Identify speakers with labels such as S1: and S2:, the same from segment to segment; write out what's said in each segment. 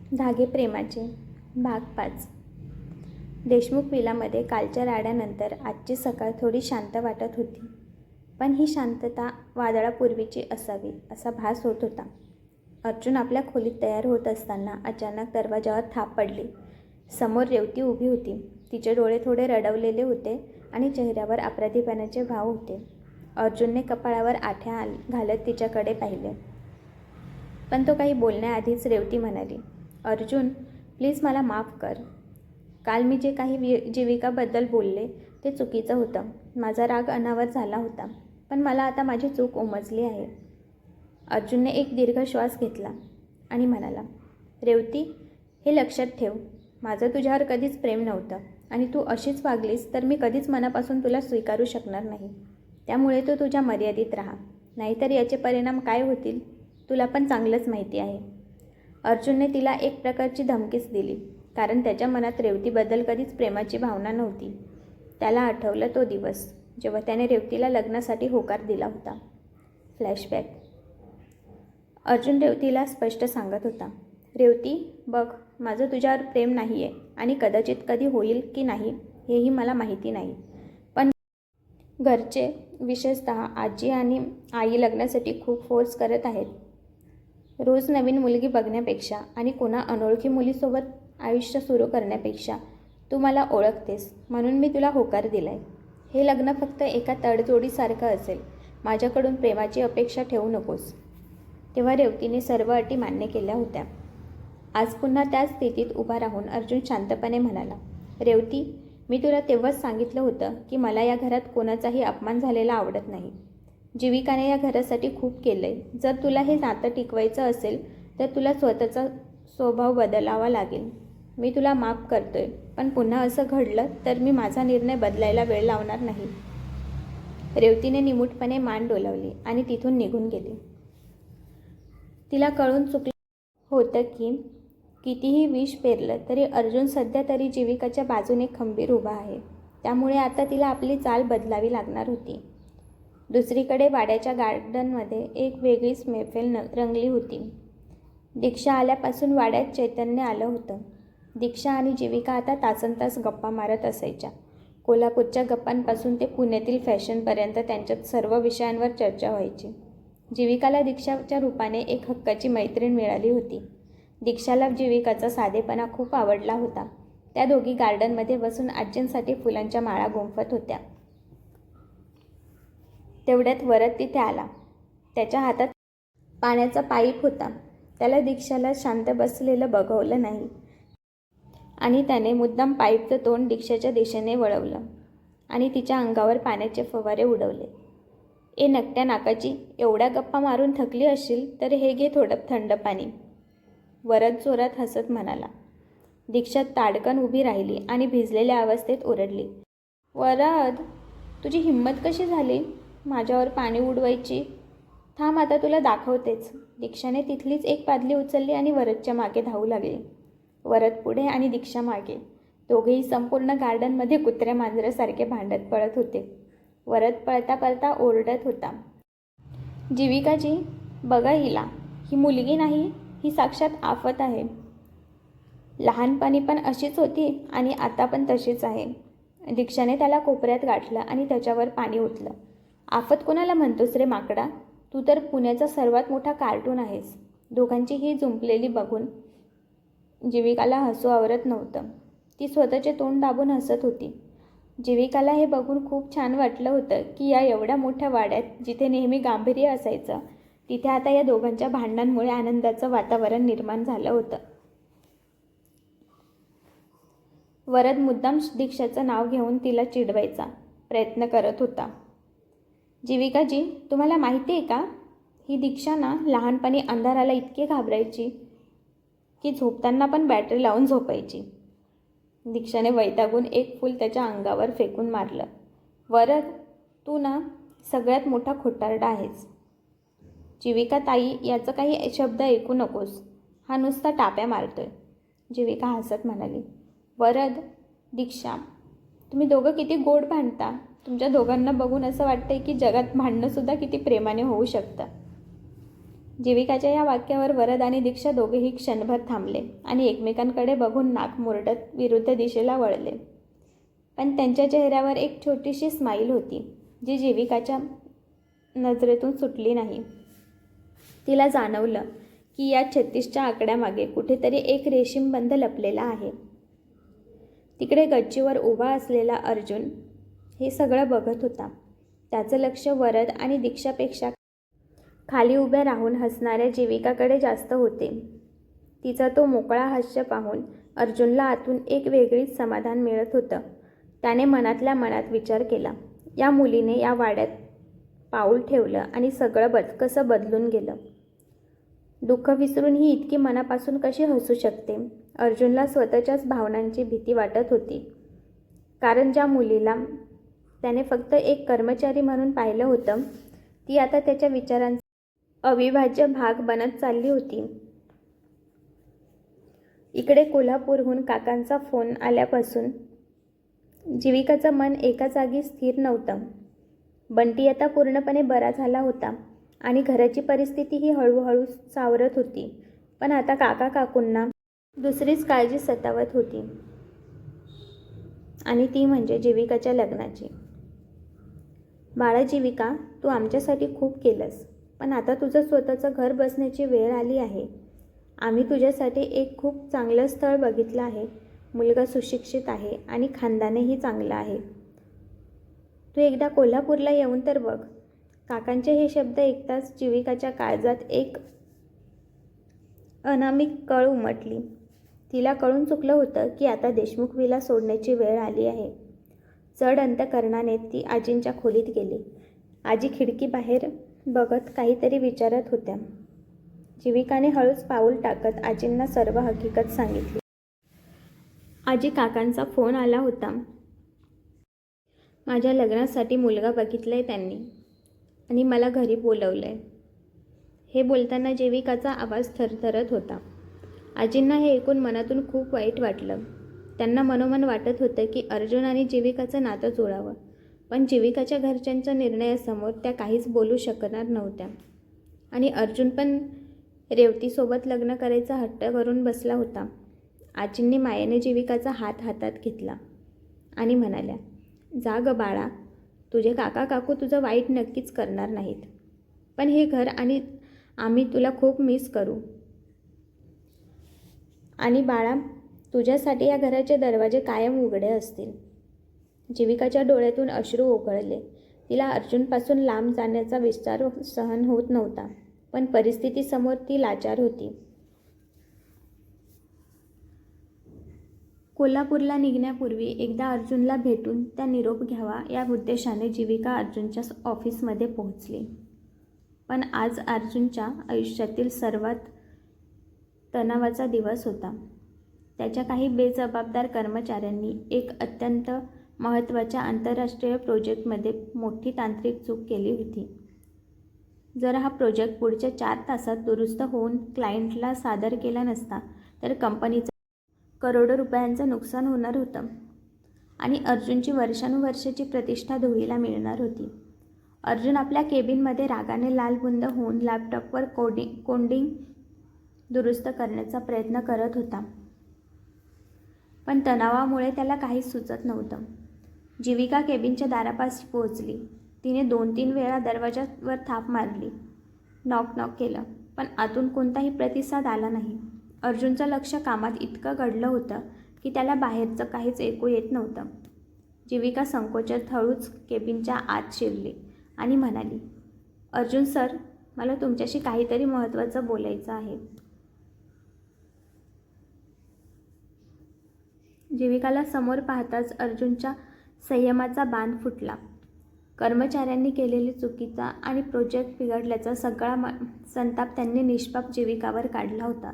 S1: धागे प्रेमाचे भाग 5. देशमुख विलामध्ये कालच्या राड्यानंतर आजची सकाळ थोडी शांत वाटत होती, पण ही शांतता वादळापूर्वीची असावी असा भास होत होता. अर्जुन आपल्या खोलीत तयार होत असताना अचानक दरवाजावर थाप पडली. समोर रेवती उभी होती. तिचे डोळे थोडे रडवलेले होते आणि चेहऱ्यावर अपराधीपणाचे भाव होते. अर्जुनने कपाळावर आठ्या घालत तिच्याकडे पाहिले, पण तो काही बोलण्याआधीच रेवती म्हणाली, अर्जुन, प्लीज मला माफ कर. काल मी जे काही जीविकाबद्दल बोलले ते चुकीचं होतं. माझा राग अनावर झाला होता, पण मला आता माझी चूक उमजली आहे. अर्जुनने एक दीर्घ श्वास घेतला आणि म्हणाला, रेवती, हे लक्षात ठेव, माझं तुझ्यावर कधीच प्रेम नव्हतं आणि तू अशीच वागलीस तर मी कधीच मनापासून तुला स्वीकारू शकणार नाही. त्यामुळे तू तुझ्या मर्यादित राहा, नाहीतर याचे परिणाम काय होतील तुला पण चांगलंच माहिती आहे. अर्जुनने तिला एक प्रकारची धमकीच दिली, कारण त्याच्या मनात रेवतीबद्दल कधीच प्रेमाची भावना नव्हती. त्याला आठवलं तो दिवस जेव्हा त्याने रेवतीला लग्नासाठी होकार दिला होता. फ्लॅशबॅक. अर्जुन रेवतीला स्पष्ट सांगत होता, रेवती, बघ, माझं तुझ्यावर प्रेम नाही आहे आणि कदाचित कधी होईल की नाही हेही मला माहिती नाही, पण घरचे, विशेषतः आजी आणि आई लग्नासाठी खूप फोर्स करत आहेत. रोज नवीन मुलगी बघण्यापेक्षा आणि कोणा अनोळखी मुलीसोबत आयुष्य सुरू करण्यापेक्षा तू मला ओळखतेस म्हणून मी तुला होकार दिलाय. हे लग्न फक्त एका तडजोडीसारखं असेल. माझ्याकडून प्रेमाची अपेक्षा ठेवू नकोस. तेव्हा रेवतीने सर्व अटी मान्य केल्या होत्या. आज पुन्हा त्याच स्थितीत उभा राहून अर्जुन शांतपणे म्हणाला, रेवती, मी तुला तेव्हाच सांगितलं होतं की मला या घरात कोणाचाही अपमान झालेला आवडत नाही. जीविकाने या घरासाठी खूप केलंय. जर तुला हे नातं टिकवायचं असेल तर तुला स्वतःचा स्वभाव बदलावा लागेल. मी तुला माफ करतोय, पण पुन्हा असं घडलं तर मी माझा निर्णय बदलायला वेळ लावणार नाही. रेवतीने निमूटपणे मान डोलावली आणि तिथून निघून गेली. तिला कळून चुकलं होतं की कितीही विष पेरलं तरी अर्जुन सध्या तरी जीविकाच्या बाजूने खंबीर उभा आहे. त्यामुळे आता तिला आपली चाल बदलावी लागणार होती. दुसरीकडे वाड्याच्या गार्डनमध्ये एक वेगळीच मैफिल रंगली होती. दीक्षा आल्यापासून वाड्यात चैतन्य आलं होतं. दीक्षा आणि जीविका आता तासनतास गप्पा मारत असायच्या. कोल्हापूरच्या गप्पांपासून ते पुण्यातील फॅशनपर्यंत त्यांच्यात सर्व विषयांवर चर्चा व्हायची. जीविकाला दीक्षाच्या रूपाने एक हक्काची मैत्रीण मिळाली होती. दीक्षाला जीविकाचा साधेपणा खूप आवडला होता. त्या दोघी गार्डनमध्ये बसून आजींसाठी फुलांच्या माळा गुंफत होत्या. तेवढ्यात वरद तिथे आला. त्याच्या हातात पाण्याचा पाईप होता. त्याला दीक्षाला शांत बसलेलं बघवलं नाही आणि त्याने मुद्दाम पाईपचं तोंड दीक्षाच्या दिशेने वळवलं आणि तिच्या अंगावर पाण्याचे फवारे उडवले. ए नकट्या नाकाची, एवढ्या गप्पा मारून थकली असशील तर हे घे थोडं थंड पाणी. वरद जोरात हसत म्हणाला. दीक्षा ताडकन उभी राहिली आणि भिजलेल्या अवस्थेत ओरडली, वरद, तुझी हिंमत कशी झाली माझ्यावर पाणी उडवायची? थांब, आता तुला दाखवतेच. दीक्षाने तिथलीच एक पादली उचलली आणि वरदच्या मागे धावू लागली. वरद पुढे आणि दीक्षा मागे. दोघेही संपूर्ण गार्डनमध्ये कुत्र्या मांजरासारखे भांडत पळत होते. वरद पळता पळता ओरडत होता, जीविकाजी, बघा हिला, ही मुलगी नाही, ही साक्षात आफत आहे. लहानपणी पण अशीच होती आणि आता पण तशीच आहे. दीक्षाने त्याला कोपऱ्यात गाठलं आणि त्याच्यावर पाणी ओतलं. आफत कोणाला म्हणतोस रे माकडा? तू तर पुण्याचा सर्वात मोठा कार्टून आहेस. दोघांची ही जुंपलेली बघून जीविकाला हसू आवरत नव्हतं. ती स्वतःचे तोंड दाबून हसत होती. जीविकाला हे बघून खूप छान वाटलं होतं की या एवढ्या मोठ्या वाड्यात जिथे नेहमी गांभीर्य असायचं तिथे आता या दोघांच्या भांडणांमुळे आनंदाचं वातावरण निर्माण झालं होतं. वरद मुद्दाम दीक्षाचं नाव घेऊन तिला चिडवायचा प्रयत्न करत होता. जीविकाजी, तुम्हाला माहिती आहे का, ही दीक्षा ना लहानपणी अंधाराला इतकी घाबरायची की झोपताना पण बॅटरी लावून झोपायची. दीक्षाने वैतागून एक फूल त्याच्या अंगावर फेकून मारलं. वरद, तू ना सगळ्यात मोठा खोटारडा आहेस. जीविका ताई, याचं काही शब्द ऐकू नकोस, हा नुसता टाप्या मारतोय. जीविका हसत म्हणाली, वरद, दीक्षा, तुम्ही दोघं किती गोड भांडता. तुमच्या दोघांना बघून असं वाटतंय की जगात भांडणंसुद्धा किती प्रेमाने होऊ शकतं. जीविकाच्या या वाक्यावर वरद आणि दीक्षा दोघेही क्षणभर थांबले आणि एकमेकांकडे बघून नाक मुरडत विरुद्ध दिशेला वळले. पण त्यांच्या चेहऱ्यावर एक छोटीशी स्माईल होती जी जीविकाच्या नजरेतून सुटली नाही. तिला जाणवलं की या 36च्या आकड्यामागे कुठेतरी एक रेशीमबंध लपलेला आहे. तिकडे गच्चीवर उभा असलेला अर्जुन हे सगळं बघत होता. त्याचं लक्ष वरद आणि दीक्षापेक्षा खाली उभ्या राहून हसणाऱ्या जीविकाकडे जास्त होते. तिचा तो मोकळा हास्य पाहून अर्जुनला आतून एक वेगळीच समाधान मिळत होतं. त्याने मनातल्या मनात विचार केला, या मुलीने या वाड्यात पाऊल ठेवलं आणि सगळं कसं बदलून गेलं. दुःख विसरून ही इतकी मनापासून कशी हसू शकते. अर्जुनला स्वतःच्याच भावनांची भीती वाटत होती. कारण ज्या मुलीला त्याने फक्त एक कर्मचारी म्हणून पाहिलं होतं ती आता त्याच्या विचारांचा अविभाज्य भाग बनत चालली होती. इकडे कोल्हापूरहून काकांचा फोन आल्यापासून जीविकाचं मन एका जागी स्थिर नव्हतं. बंटी आता पूर्णपणे बरा झाला होता आणि घराची परिस्थितीही हळूहळू सावरत होती. पण आता काका काकूंना दुसरीच काळजी सतावत होती आणि ती म्हणजे जीविकाच्या लग्नाची. बाळा जीविका, तू आमच्यासाठी खूप केलंस, पण आता तुझं स्वतःचं घर बसण्याची वेळ आली आहे. आम्ही तुझ्यासाठी एक खूप चांगलं स्थळ बघितलं आहे. मुलगा सुशिक्षित आहे आणि खानदानही चांगलं आहे. तू एकदा कोल्हापूरला येऊन तर बघ. काकांचे हे शब्द ऐकताच जीविकाच्या काळजात एक अनामिक कळ उमटली. तिला कळून चुकलं होतं की आता देशमुख विला सोडण्याची वेळ आली आहे. चढ अंतकरणाने ती आजींच्या खोलीत गेली. आजी खिडकीबाहेर बघत काहीतरी विचारत होत्या. जीविकाने हळूच पाऊल टाकत आजींना सर्व हकीकत सांगितली. आजी, काकांचा फोन आला होता. माझ्या लग्नासाठी मुलगा बघितलाय त्यांनी आणि मला घरी बोलवलंय. हे बोलताना जीविकाचा आवाज थरथरत होता. आजींना हे ऐकून मनातून खूप वाईट वाटलं. त्यांना मनोमन वाटत होतं की अर्जुन आणि जीविकाचं नातं जुळावं, पण जीविकाच्या घरच्यांच्या निर्णयासमोर त्या काहीच बोलू शकणार नव्हत्या. आणि अर्जुन पण रेवतीसोबत लग्न करायचा हट्ट करून बसला होता. आजींनी मायेने जीविकाचा हात हातात घेतला आणि म्हणाल्या, जा ग बाळा, तुझे काका काकू तुझं वाईट नक्कीच करणार नाहीत, पण हे घर आणि आम्ही तुला खूप मिस करू. आणि बाळा, तुझ्यासाठी या घराचे दरवाजे कायम उघडे असतील. जीविकाच्या डोळ्यातून अश्रू ओघळले. तिला अर्जुनपासून लांब जाण्याचा विचार सहन होत नव्हता, पण परिस्थितीसमोर ती लाचार होती. कोल्हापूरला निघण्यापूर्वी एकदा अर्जुनला भेटून त्या निरोप घ्यावा या उद्देशाने जीविका अर्जुनच्या ऑफिसमध्ये पोहोचली. पण आज अर्जुनच्या आयुष्यातील सर्वात तणावाचा दिवस होता. त्याच्या काही बेजबाबदार कर्मचाऱ्यांनी एक अत्यंत महत्त्वाच्या आंतरराष्ट्रीय प्रोजेक्टमध्ये मोठी तांत्रिक चूक केली होती. जर हा प्रोजेक्ट पुढच्या 4 तासात दुरुस्त होऊन क्लायंटला सादर केला नसता तर कंपनीचं करोडो रुपयांचं नुकसान होणार होतं आणि अर्जुनची वर्षानुवर्षाची प्रतिष्ठा धुळीला मिळणार होती. अर्जुन आपल्या केबिनमध्ये रागाने लालबुंद होऊन लॅपटॉपवर कोडिंग दुरुस्त करण्याचा प्रयत्न करत होता. पण तणावामुळे त्याला काहीच सुचत नव्हतं. जीविका केबिनच्या दारापाशी पोहोचली. तिने 2-3 वेळा दरवाजावर थाप मारली. नॉक केलं, पण आतून कोणताही प्रतिसाद आला नाही. अर्जुनचं लक्ष कामात इतकं गडलं होतं की त्याला बाहेरचं काहीच ऐकू येत नव्हतं. जीविका संकोचात हळूच केबिनच्या आत शिरली आणि म्हणाली, अर्जुन सर, मला तुमच्याशी काहीतरी महत्त्वाचं बोलायचं आहे. जीविकाला समोर पाहताच अर्जुनच्या संयमाचा बांध फुटला. कर्मचाऱ्यांनी केलेली चुकीचा आणि प्रोजेक्ट बिघडल्याचा सगळा संताप त्यांनी निष्पाप जीविकावर काढला होता.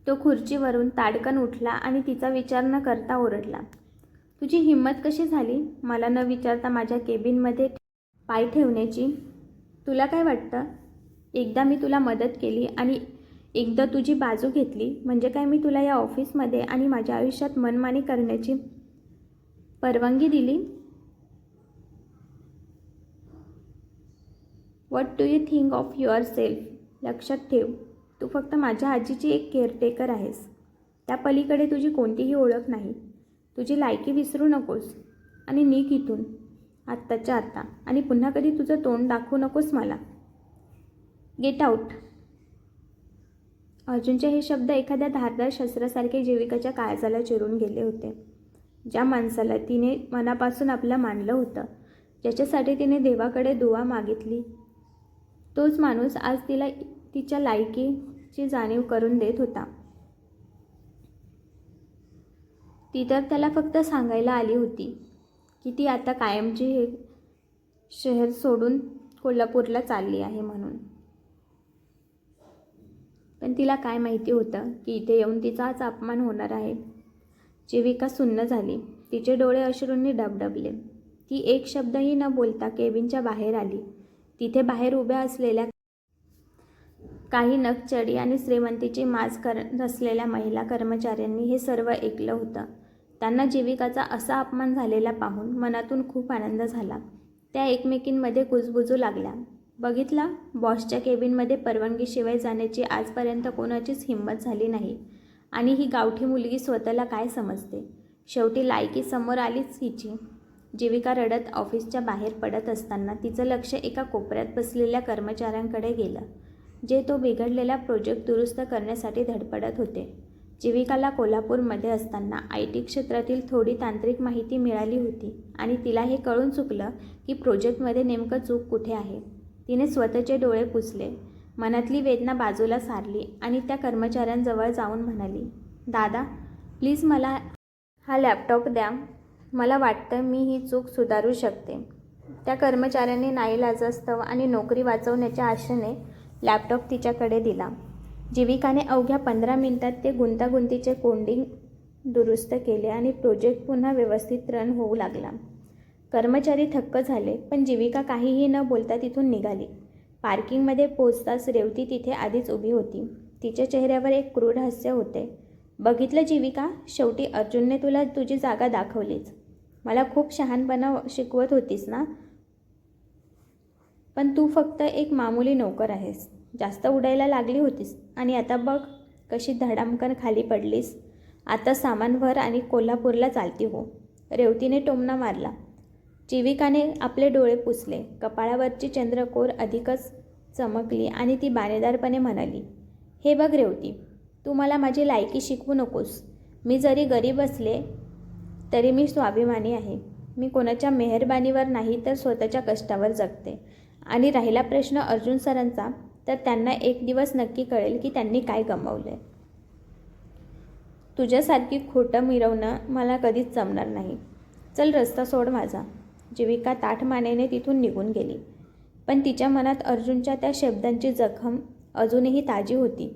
S1: तो खुर्चीवरून ताडकन उठला आणि तिचा विचार न करता ओरडला, तुझी हिंमत कशी झाली मला न विचारता माझ्या केबिनमध्ये पाय ठेवण्याची? तुला काय वाटतं, एकदा मी तुला मदत केली आणि एकदा तुझी बाजू घेतली म्हणजे काय मी तुला या ऑफिसमध्ये आणि माझ्या आयुष्यात मनमानी करण्याची परवानगी दिली? What do you think of your self? लक्षात ठेव, तू फक्त माझ्या आजीची एक केअरटेकर आहेस. त्या पलीकडे तुझी कोणतीही ओळख नाही. तुझी लायकी विसरू नकोस आणि निघ इथून आत्ताच्या आत्ता, आणि पुन्हा कधी तुझं तोंड दाखवू नकोस मला. Gate out. अर्जुनचे हे शब्द एखाद्या धारदार शस्त्रासारखे जीविकाच्या काळजाला चिरून गेले होते. ज्या माणसाला तिने मनापासून आपलं मानलं होतं, ज्याच्यासाठी तिने देवाकडे दुआ मागितली, तोच माणूस आज तिला तिच्या लायकीची जाणीव करून देत होता. ती तर त्याला फक्त सांगायला आली होती की ती आता कायमची हे शहर सोडून कोल्हापूरला चालली आहे म्हणून. पण तिला काय माहिती होतं की इथे येऊन तिचाच अपमान होणार आहे. जीविका सुन्न झाली. तिचे डोळे अश्रूंनी डबडबले. ती एक शब्दही न बोलता केबिनच्या बाहेर आली. तिथे बाहेर उभ्या असलेल्या काही नकचडी आणि श्रीमंतीची माज असलेल्या महिला कर्मचाऱ्यांनी हे सर्व ऐकलं होतं. त्यांना जीविकाचा असा अपमान झालेला पाहून मनातून खूप आनंद झाला. त्या एकमेकींमध्ये कुजबुजू लागल्या. बघितला, बॉसच्या केबिनमध्ये परवानगीशिवाय जाण्याची आजपर्यंत कोणाचीच हिंमत झाली नाही. आणि ही गावठी मुलगी स्वतःला काय समजते? शेवटी लायकी समोर आलीच हिची. जीविका रडत ऑफिसच्या बाहेर पडत असताना तिचं लक्ष एका कोपऱ्यात बसलेल्या कर्मचाऱ्यांकडे गेलं, जे तो बिघडलेला प्रोजेक्ट दुरुस्त करण्यासाठी धडपडत होते. जीविकाला कोल्हापूरमध्ये असताना IT क्षेत्रातील थोडी तांत्रिक माहिती मिळाली होती आणि तिला हे कळून चुकलं की प्रोजेक्टमध्ये नेमकं चूक कुठे आहे. तिने स्वतःचे डोळे पुसले, मनातली वेदना बाजूला सारली आणि त्या कर्मचाऱ्यांजवळ जाऊन म्हणाली, दादा, प्लीज मला हा लॅपटॉप द्या. मला वाटतं मी ही चूक सुधारू शकते. त्या कर्मचाऱ्यांनी नाईलाजास्तव आणि नोकरी वाचवण्याच्या आशेने लॅपटॉप तिच्याकडे दिला. जीविकाने अवघ्या 15 मिनिटात ते गुंतागुंतीचे कोडिंग दुरुस्त केले आणि प्रोजेक्ट पुन्हा व्यवस्थित रन होऊ लागला. कर्मचारी थक्क झाले, पण जीविका काहीही न बोलता तिथून निघाली. पार्किंगमध्ये पोहोचताच रेवती तिथे आधीच उभी होती. तिच्या चेहऱ्यावर एक क्रूर हास्य होते. बघितलं जीविका, शेवटी अर्जुनने तुला तुझी जागा दाखवलीच. मला खूप शहाणपणा शिकवत होतीस ना, पण तू फक्त एक मामूली नोकर आहेस. जास्त उडायला लागली होतीस आणि आता बघ कशी धडामकन खाली पडलीस. आता सामान भर आणि कोल्हापूरला चालती हो. रेवतीने टोमणा मारला. जीविकाने आपले डोळे पुसले. कपाळावरची चंद्रकोर अधिकच चमकली आणि ती बाणेदारपणे म्हणाली, हे बघ रेवती, तू मला माझी लायकी शिकवू नकोस. मी जरी गरीब असले तरी मी स्वाभिमानी आहे. मी कोणाच्या मेहरबानीवर नाही तर स्वतःच्या कष्टावर जगते. आणि राहिला प्रश्न अर्जुन सरांचा, तर त्यांना एक दिवस नक्की कळेल की त्यांनी काय गमावलंय. तुझ्यासारखी खोटं मिरवणं मला कधीच जमणार नाही. चल, रस्ता सोड माझा. जीविका ताठ मानेने तिथून निघून गेली. पण तिच्या मनात अर्जुनच्या त्या शब्दांची जखम अजूनही ताजी होती.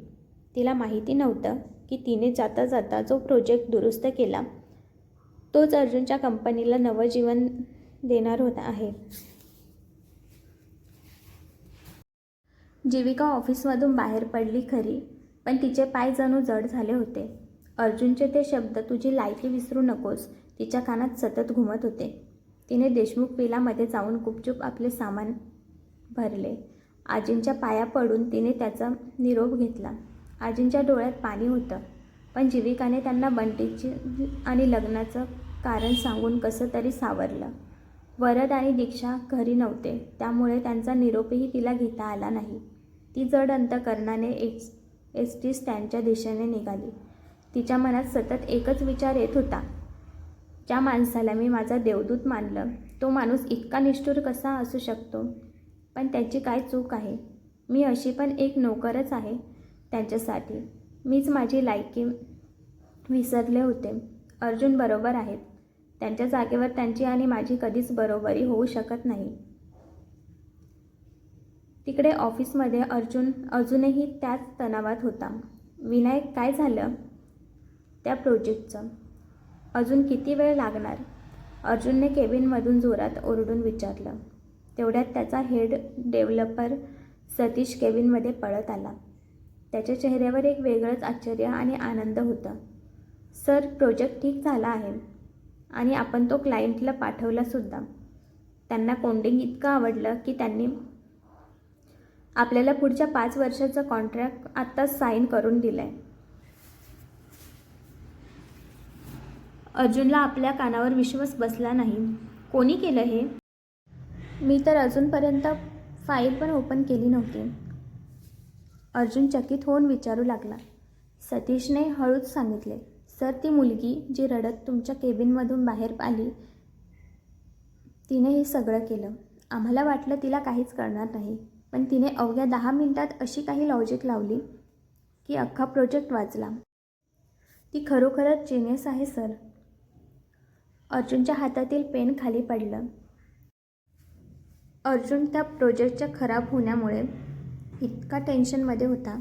S1: तिला माहिती नव्हतं की तिने जाता जाता जो प्रोजेक्ट दुरुस्त केला तोच अर्जुनच्या कंपनीला नवं जीवन देणार होता आहे. जीविका ऑफिसमधून बाहेर पडली खरी, पण तिचे पाय जणू जड झाले होते. अर्जुनचे ते शब्द, तुझी लायकी विसरू नकोस, तिच्या कानात सतत घुमत होते. तिने देशमुख विलामध्ये जाऊन गुपचूप आपले सामान भरले. आजींच्या पाया पडून तिने त्याचा निरोप घेतला. आजींच्या डोळ्यात पाणी होतं, पण जीविकाने त्यांना बंटीची आणि लग्नाचं कारण सांगून कसं तरी सावरलं. वरद आणि दीक्षा घरी नव्हते, त्यामुळे त्यांचा निरोपही तिला घेता आला नाही. ती जड अंतकरणाने ST स्टँडच्या दिशेने निघाली. तिच्या मनात सतत एकच विचार येत होता, ज्या माणसाला मी माझा देवदूत मानलं, तो माणूस इतका निष्ठुर कसा असू शकतो? पण त्याची काय चूक आहे? मी अशी पण एक नोकरच आहे त्यांच्यासाठी. मीच माझी लायकी विसरले होते. अर्जुन बरोबर आहेत. त्यांच्या जागेवर त्यांची आणि माझी कधीच बरोबरी होऊ शकत नाही. तिकडे ऑफिसमध्ये अर्जुन अजूनही त्याच तणावात होता. विनायक, काय झालं त्या प्रोजेक्टचं? अजून किती वेळ लागणार? अर्जुनने केबिनमधून जोरात ओरडून विचारलं. तेवढ्यात त्याचा हेड डेव्हलपर सतीश केबिनमध्ये पळत आला. त्याच्या चेहऱ्यावर एक वेगळंच आश्चर्य आणि आनंद होता. सर, प्रोजेक्ट ठीक झाला आहे आणि आपण तो क्लायंटला पाठवला सुद्धा. त्यांना कोडिंग इतकं आवडलं की त्यांनी आपल्याला पुढच्या 5 वर्षाचं कॉन्ट्रॅक्ट आत्ताच साईन करून दिलं आहे. अर्जुनला आपल्या कानावर विश्वास बसला नाही. कोणी केलं हे? मी तर अजूनपर्यंत फाईल पण ओपन केली नव्हती. अर्जुन चकित होऊन विचारू लागला. सतीशने हळूच सांगितले, सर ती मुलगी जी रडत तुमच्या केबिनमधून बाहेर आली तिने हे सगळं केलं. आम्हाला वाटलं तिला काहीच कळणार नाही, पण तिने अवघ्या 10 मिनिटात अशी काही लॉजिक लावली की अख्खा प्रोजेक्ट वाचला. ती खरोखरच जिनियस आहे सर. अर्जुनच्या हातातील पेन खाली पडलं. अर्जुन त्या प्रोजेक्टच्या खराब होण्यामुळे इतका टेन्शनमध्ये होता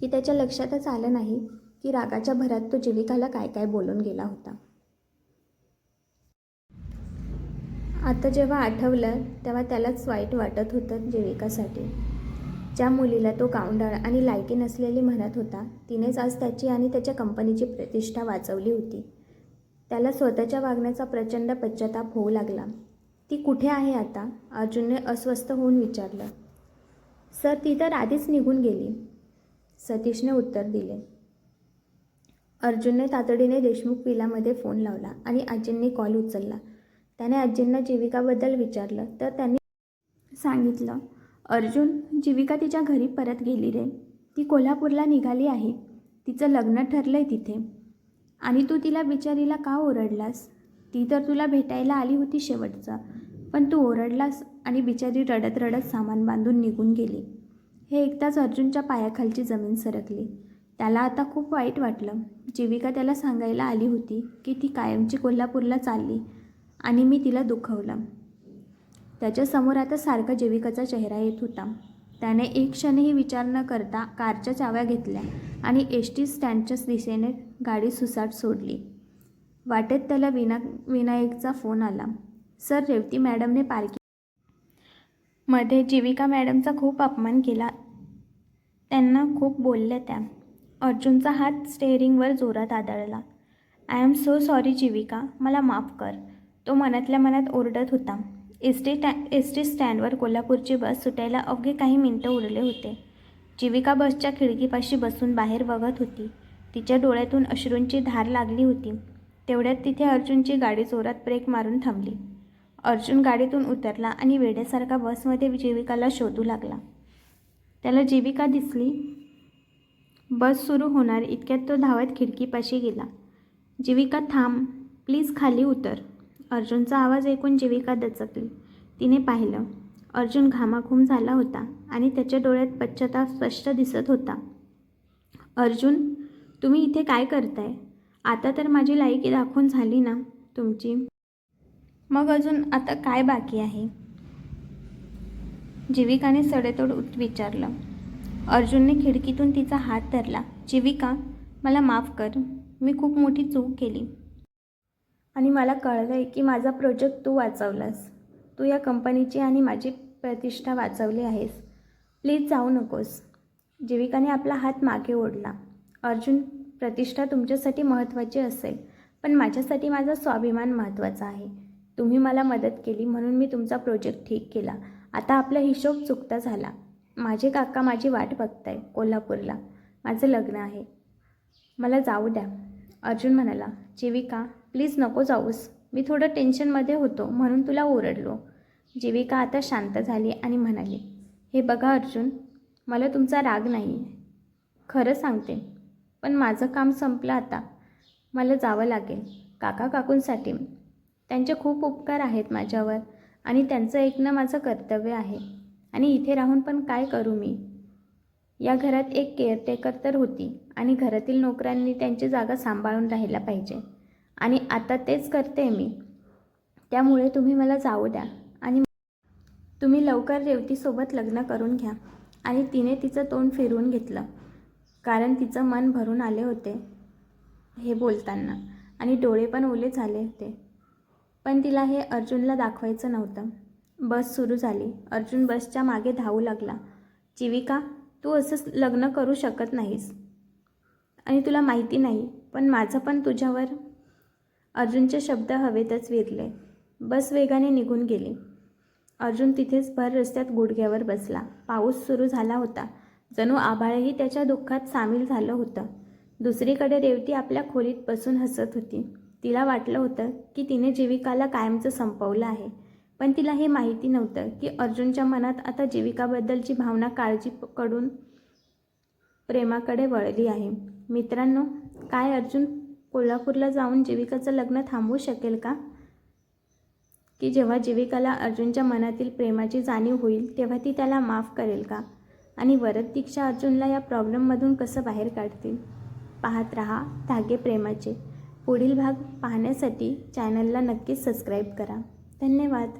S1: की त्याच्या लक्षातच आलं नाही की रागाच्या भरात तो जीविकाला काय काय बोलून गेला होता. आता जेव्हा आठवलं तेव्हा त्यालाच वाईट वाटत होतं जीविकासाठी. ज्या मुलीला तो गावंढळ आणि लायकी नसलेली म्हणत होता तिनेच आज त्याची आणि त्याच्या कंपनीची प्रतिष्ठा वाचवली होती. त्याला स्वतःच्या वागण्याचा प्रचंड पश्चाताप होऊ लागला. ती कुठे आहे आता? अर्जुनने अस्वस्थ होऊन विचारलं. सर ती तर आधीच निघून गेली, सतीशने उत्तर दिले. अर्जुनने तातडीने देशमुख विलामध्ये फोन लावला आणि आजींनी कॉल उचलला. त्याने आजींना जीविकाबद्दल विचारलं तर त्यांनी सांगितलं, अर्जुन, जीविका तिच्या घरी परत गेली रे. ती कोल्हापूरला निघाली आहे. तिचं लग्न ठरलं आहे तिथे. आणि तू तिला बिचारीला का ओरडलास? ती तर तुला भेटायला आली होती शेवटचा, पण तू ओरडलास आणि बिचारी रडत रडत सामान बांधून निघून गेली. हे ऐकताच अर्जुनच्या पायाखालची जमीन सरकली. त्याला आता खूप वाईट वाटलं. जीविका त्याला सांगायला आली होती की ती कायमची कोल्हापूरला चालली आणि मी तिला दुखवलं. त्याच्यासमोर आता सारखा जीविकाचा चेहरा येत होता. त्याने एक क्षणही विचार न करता कारच्या चाव्या घेतल्या आणि एस.टी. स्टँडच्याच दिशेने गाडी सुसाट सोडली. वाटेत त्याला विनायकचा फोन आला. सर, रेवती मॅडमने मध्ये जीविका मॅडमचा खूप अपमान केला. त्यांना खूप बोलल्या त्या. अर्जुनचा हात स्टेअरिंगवर जोरात आदळला. आय एम सो सॉरी जीविका, मला माफ कर, तो मनातल्या मनात ओरडत होता. एस.टी. स्टँडवर कोल्हापूरची बस सुटायला अवघे काही मिनिटं उरले होते. जीविका बसच्या खिडकीपाशी बसून बाहेर बघत होती. तिच्या डोळ्यातून अश्रूंची धार लागली होती. तेवढ्यात तिथे अर्जुनची गाडी जोरात ब्रेक मारून थांबली. अर्जुन गाडीतून उतरला आणि वेड्यासारखा बसमध्ये जीविकाला शोधू लागला. त्याला जीविका दिसली. बस सुरू होणार इतक्यात तो धावत खिडकीपाशी गेला. जीविका थांब, प्लीज खाली उतर. अर्जुनचा आवाज ऐकून जीविका दचकली. तिने पाहिलं. अर्जुन घामाघूम झाला होता आणि त्याच्या डोळ्यात पश्चाताप स्पष्ट दिसत होता. अर्जुन, तुम्ही इथे काय करताय? आता तर माझी लायकी दाखवून झाली ना तुमची? मग अजून आता काय बाकी आहे? जीविकाने सडेतोड विचारलं. अर्जुनने खिडकीतून तिचा हात धरला. जीविका, मला माफ कर, मी खूप मोठी चूक केली आणि मला कळलंय की माझा प्रोजेक्ट तू वाचवलास. तू या कंपनीची आणि माझी प्रतिष्ठा वाचवली आहेस. प्लीज जाऊ नकोस. जीविकाने आपला हात मागे ओढला. अर्जुन, प्रतिष्ठा तुमच्यासाठी महत्त्वाची असेल, पण माझ्यासाठी माझा स्वाभिमान महत्त्वाचा आहे. तुम्ही मला मदत केली म्हणून मी तुमचा प्रोजेक्ट ठीक केला. आता आपला हिशोब चुकता झाला. माझे काका माझी वाट बघताय कोल्हापूरला. माझं लग्न आहे. मला जाऊ द्या. अर्जुन म्हणाला. जीविका, प्लीज नको जाऊस. मी थोडं टेन्शनमध्ये होतो म्हणून तुला ओरडलो. जीविका आता शांत झाली आणि म्हणाली, हे बघा अर्जुन, मला तुमचा राग नाही, खरं सांगते, पण माझं काम संपलं आता. मला जावं लागेल काका काकूंसाठी. त्यांचे खूप उपकार आहेत माझ्यावर आणि त्यांचं ऐकणं माझं कर्तव्य आहे. आणि इथे राहून पण काय करू मी? या घरात एक केअरटेकर तर होती आणि घरातील नोकरांनी त्यांची जागा सांभाळून राहायला पाहिजे आणि आता तेच करते मी. त्यामुळे तुम्ही मला जाऊ द्या आणि तुम्ही लवकर रेवतीसोबत लग्न करून घ्या. आणि तिने तिचं तोंड फिरवून घेतलं, कारण तिचं मन भरून आले होते हे बोलताना आणि डोळे पण ओले झाले होते. पण तिला हे अर्जुनला दाखवायचं नव्हतं. बस सुरू झाली. अर्जुन बसच्या मागे धावू लागला. जीविका, तू असं लग्न करू शकत नाहीस आणि तुला माहिती नाही, पण माझं पण तुझ्यावर. अर्जुनचे शब्द हवेतच विरले. बस वेगाने निघून गेली. अर्जुन तिथेच भर रस्त्यात गुडघ्यावर बसला. पाऊस सुरू झाला होता. जणू आभाळही त्याच्या दुःखात सामील झालं होतं. दुसरीकडे रेवती आपल्या खोलीत बसून हसत होती. तिला वाटलं होतं की तिने जीविकाला कायमचं संपवलं आहे. पण तिला हे माहिती नव्हतं की अर्जुनच्या मनात आता जीविकाबद्दलची भावना काळजीकडून प्रेमाकडे वळली आहे. मित्रांनो, काय अर्जुन कोल्हापूरला जाऊन जीविकाचं लग्न थांबवू शकेल का? की जेव्हा जीविकाला अर्जुनच्या मनातील प्रेमाची जाणीव होईल तेव्हा ती त्याला माफ करेल का? आणि वरद दीक्षा अर्जुनला या प्रॉब्लेममधून कसं बाहेर काढतील? पाहत रहा धागे प्रेमाचे. पुढील भाग पाहण्यासाठी चॅनलला नक्कीच सबस्क्राईब करा. धन्यवाद.